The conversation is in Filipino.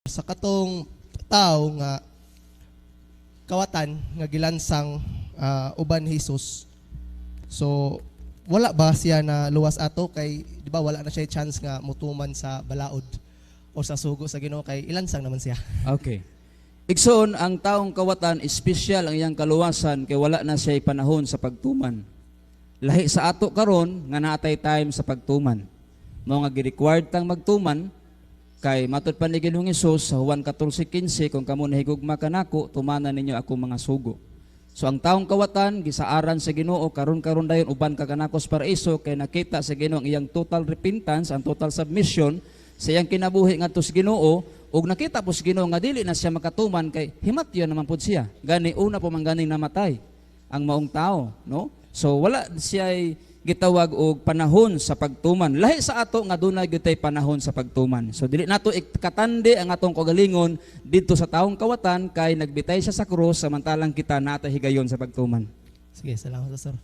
Sa katong tao nga kawatan nga gilansang uban Hesus. So wala ba siya na luwas ato kay di ba wala na siya chance nga mutuman sa balaod o sa sugo sa Ginoo kay ilansang naman siya. Okay. Igsoon, ang taong kawatan, espesyal ang iyang kaluwasan kay wala na siya panahon sa pagtuman. Lahi sa ato karon nga naatay time sa pagtuman. Mao nga gi-required tang magtuman kay matud pa ni Ginoong Hesus sa Juan 14:15, kung kamo nahigugma kanako, tumanan ninyo ako mga sugo. So ang taong kawatan gisaaran sa Ginoo karon dayon uban ka kanako sa paraiso kay nakita sa Ginoo ang iyang total repentance, ang total submission sa iyang kinabuhi ngadto sa Ginoo, ug nakita po sa Ginoo nga dili na siya makatuman kay himatyon naman pud siya. Gani una po man ganing namatay ang maong tao, no? So wala siya gitawag og panahon sa pagtuman. Lahi sa ato nga dunay gyud panahon sa pagtuman. So dili nato ikatandi ang atong kagalingon didto sa taong kawatan kay nagbitay siya sa krus samantalang kita natay higayon sa pagtuman. Sige, salamat Sir.